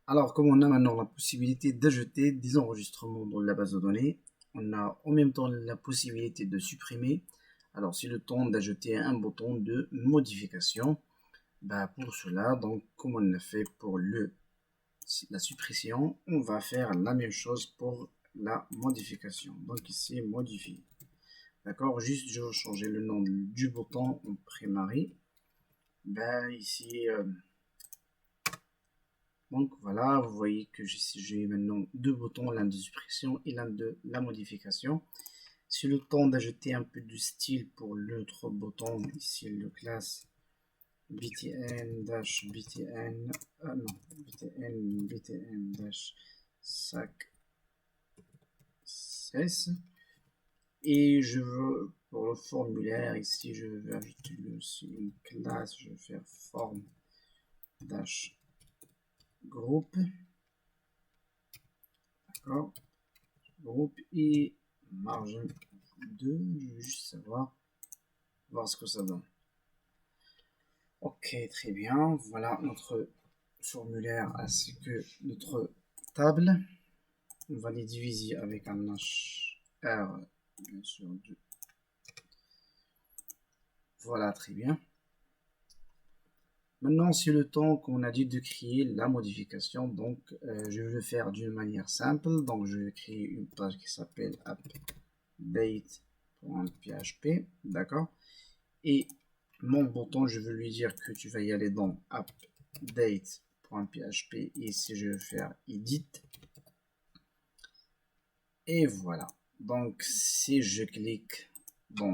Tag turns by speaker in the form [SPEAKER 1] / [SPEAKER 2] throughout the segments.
[SPEAKER 1] Alors, comme on a maintenant la possibilité d'ajouter des enregistrements dans la base de données, on a en même temps la possibilité de supprimer. Alors, c'est le temps d'ajouter un bouton de modification. Pour cela, donc, comme on l'a fait pour la suppression, on va faire la même chose pour la modification. Donc, ici, modifier. D'accord, juste je vais changer le nom du bouton en primary. Ici, donc voilà, vous voyez que j'ai maintenant deux boutons, l'un de suppression et l'un de la modification. C'est le temps d'ajouter un peu de style pour l'autre bouton, ici le classe btn-btn, non, btn-sac cess. Et je veux, pour le formulaire, ici je vais ajouter une classe, je vais faire form dash groupe, d'accord, groupe et margin 2, je veux juste voir ce que ça donne. Ok, très bien, voilà notre formulaire ainsi que notre table. On va les diviser avec un HR, bien sûr, 2. Voilà, très bien. Maintenant, c'est le temps qu'on a dit de créer la modification. Donc, je vais le faire d'une manière simple. Donc, je vais créer une page qui s'appelle update.php. D'accord. Et mon bouton, je veux lui dire que tu vas y aller dans update.php. Et ici, je vais faire edit. Et voilà. Donc, si je clique dans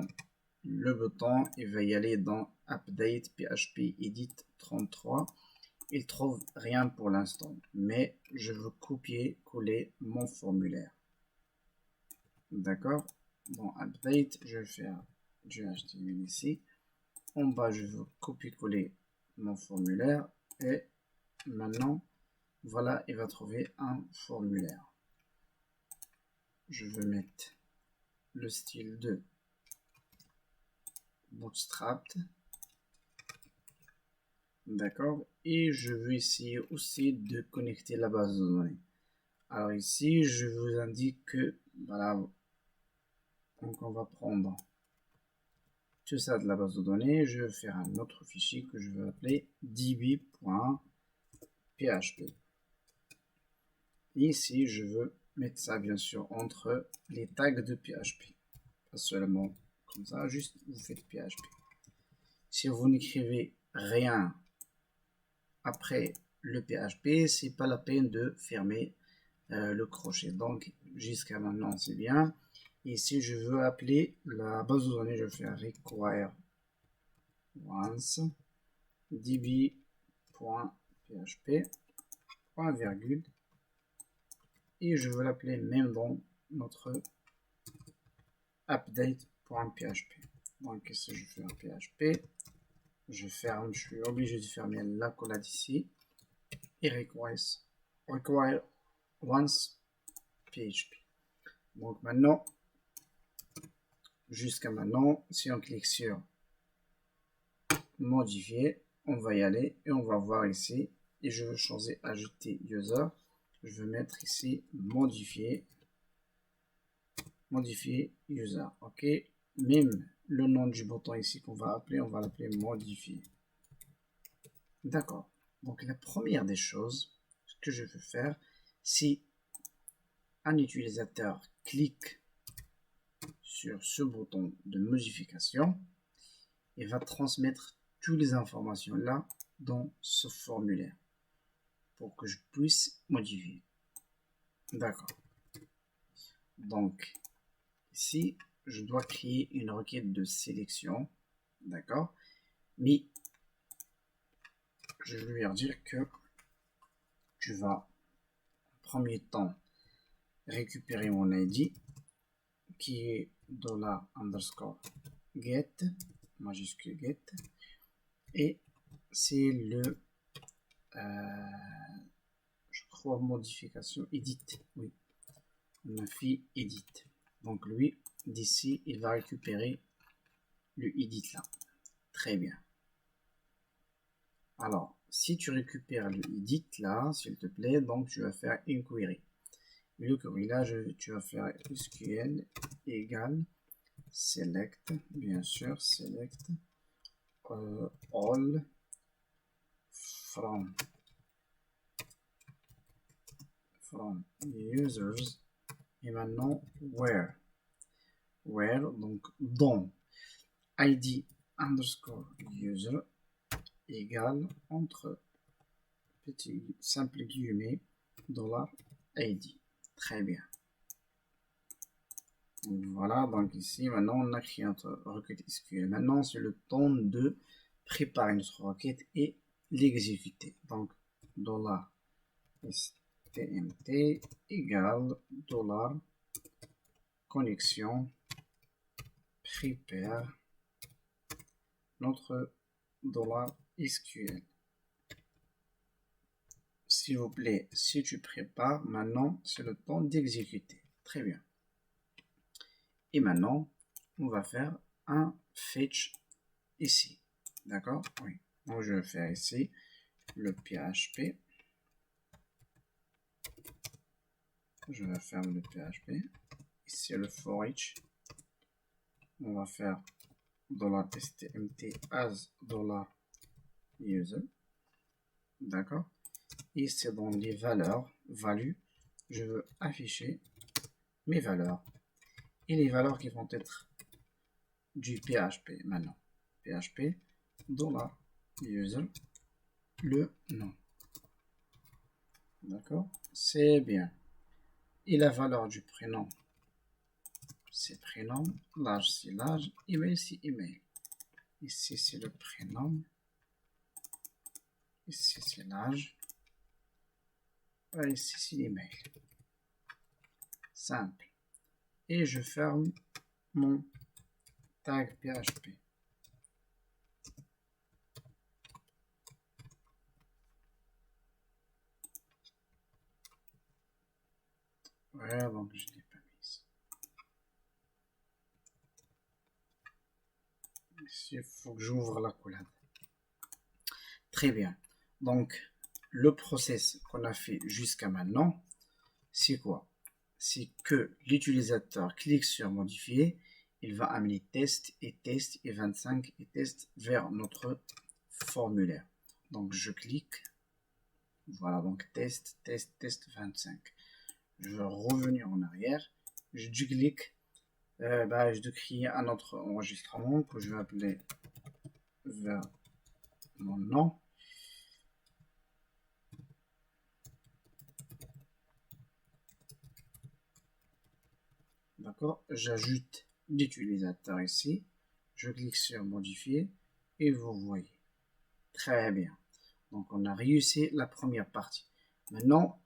[SPEAKER 1] le bouton, il va y aller dans update php edit 33. Il trouve rien pour l'instant, mais je veux copier-coller mon formulaire. D'accord. Dans update, je vais faire du HTML ici. En bas, je veux copier-coller mon formulaire et maintenant, voilà, il va trouver un formulaire. Je veux mettre le style de Bootstrapped. D'accord. Et je veux essayer aussi de connecter la base de données. Alors ici, je vous indique que, voilà, donc on va prendre tout ça de la base de données. Je vais faire un autre fichier que je vais appeler db.php. Ici, je veux mettre ça bien sûr entre les tags de PHP. Pas seulement comme ça, juste vous faites PHP. Si vous n'écrivez rien après le PHP, c'est pas la peine de fermer le crochet. Donc jusqu'à maintenant c'est bien. Et si je veux appeler la base de données, je vais faire require once db.php point virgule et je veux l'appeler même dans notre update.php. Donc ici je fais un PHP, je ferme, je suis obligé de fermer l'accolade ici et require once php. Donc maintenant, jusqu'à maintenant, si on clique sur modifier, on va y aller et on va voir ici et je veux changer ajouter user. Je vais mettre ici modifier user. Ok, même le nom du bouton ici qu'on va appeler, on va l'appeler modifier. D'accord. Donc la première des choses que je veux faire, si un utilisateur clique sur ce bouton de modification, il va transmettre toutes les informations là dans ce formulaire pour que je puisse modifier. D'accord. Donc ici, je dois créer une requête de sélection. D'accord. Mais je vais lui dire que tu vas en premier temps récupérer mon ID qui est $_ majuscule get et c'est le je crois modification edit. Oui, on a fait edit. Donc lui d'ici il va récupérer le edit là. Très bien. Alors si tu récupères le edit là, s'il te plaît, donc tu vas faire une query. Et le query là, tu vas faire SQL égale select, bien sûr, select all from users, et maintenant where, donc dans id underscore user égale entre petit simple guillemets $id. Très bien. Donc voilà, donc ici maintenant on a créé notre requête SQL. Maintenant c'est le temps de préparer notre requête et l'exécuter. Donc $stmt égale $connexion prepare notre $SQL. S'il vous plaît, si tu prépares, maintenant c'est le temps d'exécuter. Très bien. Et maintenant, on va faire un fetch ici. D'accord? Oui. Donc je vais faire ici le PHP. Je vais faire le PHP. Ici le for each. On va faire $stmt as $user. D'accord? Et c'est dans les valeurs, value, je veux afficher mes valeurs. Et les valeurs qui vont être du PHP maintenant. PHP, $user, le nom. D'accord? C'est bien. Et la valeur du prénom, c'est prénom, large c'est large, email c'est email. Ici c'est le prénom. Ici c'est l'âge. Ici c'est l'email. Simple. Et je ferme mon tag PHP. Ouais, donc je ne l'ai pas mis ici. Ici, il faut que j'ouvre la collab. Très bien. Donc, le process qu'on a fait jusqu'à maintenant, c'est quoi? C'est que l'utilisateur clique sur modifier, il va amener test et 25 et test vers notre formulaire. Donc, je clique. Voilà, donc test 25. Je vais revenir en arrière. Je clique. Je dois créer un autre enregistrement que je vais appeler vers mon nom. D'accord, j'ajoute l'utilisateur ici. Je clique sur modifier et vous voyez. Très bien. Donc on a réussi la première partie. Maintenant,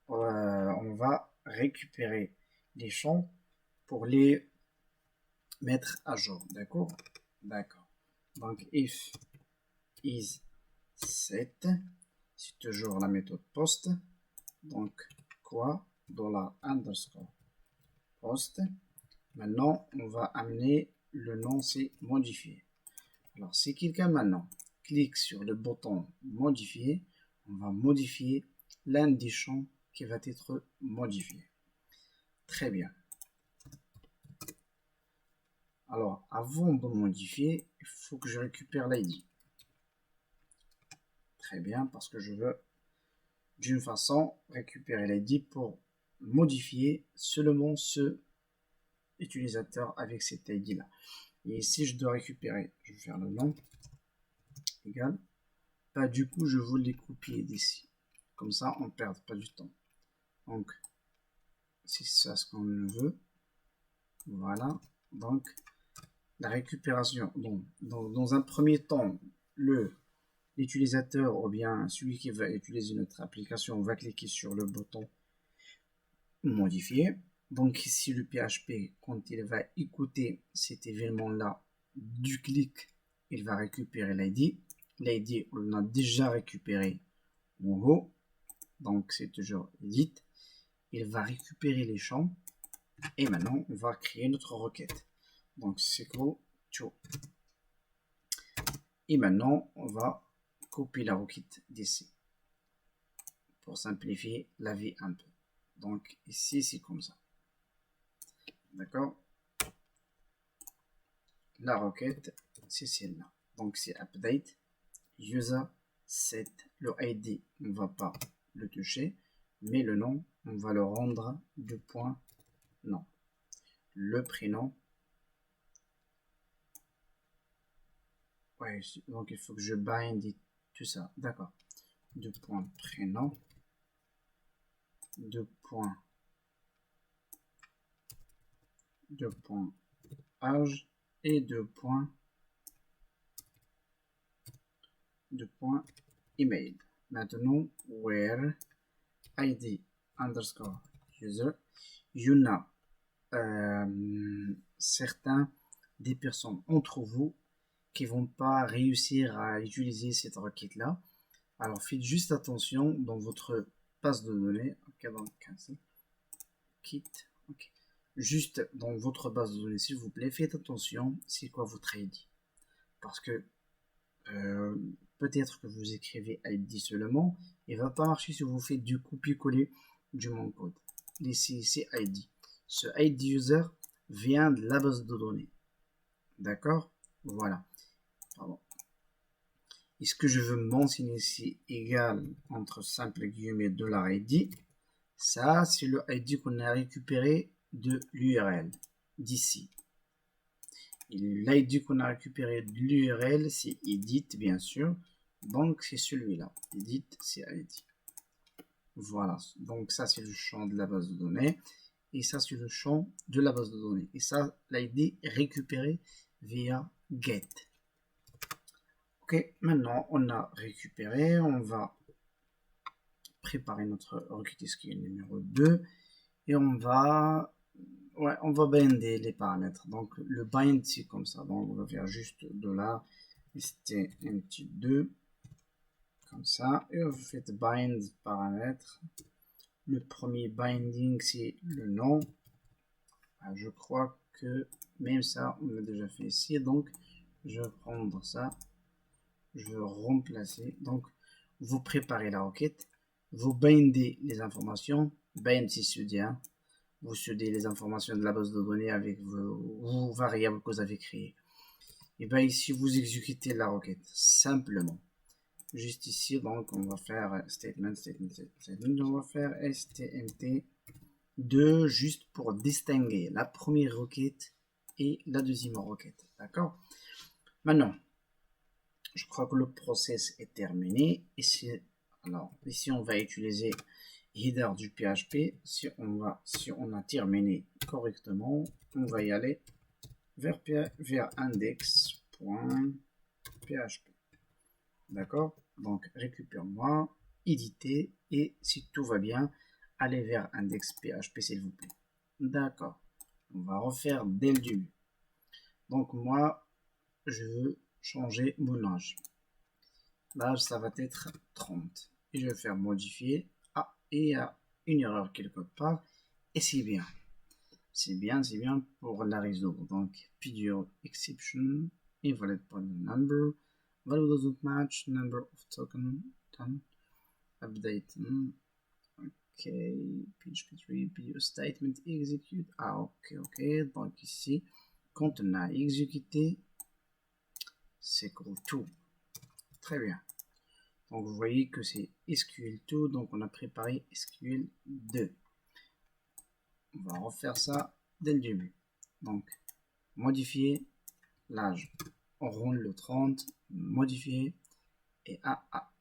[SPEAKER 1] on va récupérer les champs pour les mettre à jour. D'accord? D'accord. Donc if is set, c'est toujours la méthode post. Donc quoi? $_ post. Maintenant, on va amener le nom, c'est modifier. Alors, si quelqu'un maintenant clique sur le bouton modifier, on va modifier l'un des champs qui va être modifié. Très bien. Alors, avant de modifier, il faut que je récupère l'ID. Très bien, parce que je veux d'une façon récupérer l'ID pour modifier seulement ce utilisateur avec cet ID là. Et ici je dois récupérer, je vais faire le nom égal, du coup je veux les copier d'ici, comme ça on ne perd pas du temps. Donc c'est ça ce qu'on veut. Voilà, donc la récupération, dans un premier temps, l'utilisateur ou bien celui qui va utiliser notre application va cliquer sur le bouton modifier. Donc ici le PHP, quand il va écouter cet événement là du clic, il va récupérer l'ID. L'ID on a déjà récupéré en haut, donc c'est toujours edit. Il va récupérer les champs et maintenant on va créer notre requête. Donc SQL to. Et maintenant on va copier la requête d'ici pour simplifier la vie un peu. Donc ici c'est comme ça. D'accord? La requête c'est celle-là. Donc c'est update user set. Le ID on va pas le toucher, mais le nom on va le rendre de point nom. Le prénom, ouais, donc il faut que je bind tout ça. D'accord. De point prénom, de point âge et de point email. Maintenant, where id underscore user, you know, certains des personnes entre vous qui vont pas réussir à utiliser cette requête là. Alors faites juste attention dans votre base de données. Ok, donc cancel, quitte. Ok. Juste dans votre base de données, s'il vous plaît, faites attention. C'est quoi votre ID? Parce que peut-être que vous écrivez ID seulement, il va pas marcher si vous faites du copier-coller du mon code. Ici, c'est ID. Ce ID user vient de la base de données. D'accord? Voilà. Pardon. Et ce que je veux mentionner ici, égal entre simple guillemets $ID, ça c'est le ID qu'on a récupéré de l'URL d'ici. L'ID qu'on a récupéré de l'URL, c'est edit, bien sûr. Donc, c'est celui-là. Edit, c'est ID. Voilà. Donc, ça, c'est le champ de la base de données. Et ça, c'est le champ de la base de données. Et ça, l'ID est récupéré via get. Ok, maintenant, on a récupéré. On va préparer notre requête SQL numéro 2. Et on va binder les paramètres. Donc le bind c'est comme ça. Donc on va faire juste $stmt2 comme ça. Et vous faites bind paramètres. Le premier binding c'est le nom. Je crois que même ça on l'a déjà fait ici. Donc je vais prendre ça. Je vais remplacer. Donc vous préparez la requête. Vous bindez les informations. Bind c'est sudo. Vous cédez les informations de la base de données avec vos variables que vous avez créées. Et bien ici, vous exécutez la requête simplement. Juste ici, donc on va faire statement, on va faire stmt2 juste pour distinguer la première requête et la deuxième requête. D'accord? Maintenant, je crois que le process est terminé. Alors, ici, on va utiliser header du PHP. Si on a terminé correctement, on va y aller vers index.php. D'accord? Donc récupère-moi, éditer, et si tout va bien, allez vers index.php s'il vous plaît. D'accord. On va refaire dès le début. Donc moi, je veux changer mon âge. L'âge, ça va être 30. Et je vais faire modifier. Ah, et il y a une erreur quelque part. Et c'est bien. C'est bien pour la résoudre. Donc, video exception, invalid.number, value doesn't match, number of token, done, update, ok, php3, video statement, execute, ok, donc ici, quand on a exécuté, c'est equal to, très bien. Donc, vous voyez que c'est SQL2, donc on a préparé SQL2. On va refaire ça dès le début. Donc, modifier l'âge. On rend le 30, modifier. Et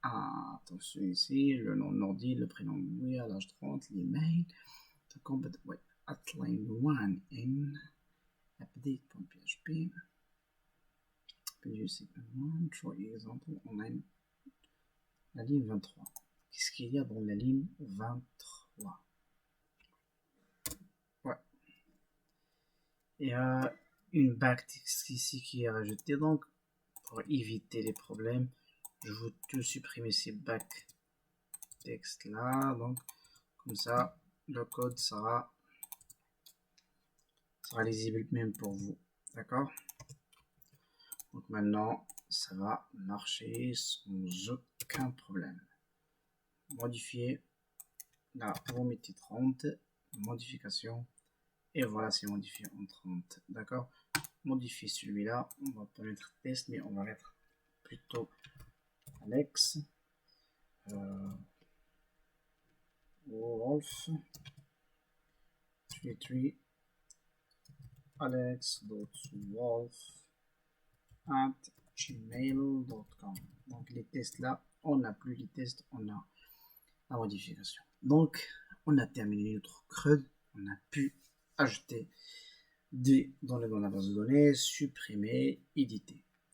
[SPEAKER 1] attention ici, le nom d'ordi, le prénom, oui, à l'âge 30, l'email. At line 1 in update.php. For example, on a la ligne 23. Qu'est-ce qu'il y a dans la ligne 23? Ouais. Il y a une backtext ici qui est rajoutée, donc pour éviter les problèmes, je veux tout supprimer ces backtext là, donc comme ça le code sera lisible même pour vous. D'accord? Donc maintenant ça va marcher sans aucun problème. Modifier. Là, vous mettez 30. Modification. Et voilà, c'est modifié en 30. D'accord? Modifier celui-là. On va pas mettre test, mais on va mettre plutôt Alex. Wolf. 33. alex.wolf@gmail.com. Donc les tests là, on n'a plus les tests, on a la modification. Donc on a terminé notre CRUD, on a pu ajouter des données dans la base de données, supprimer, éditer.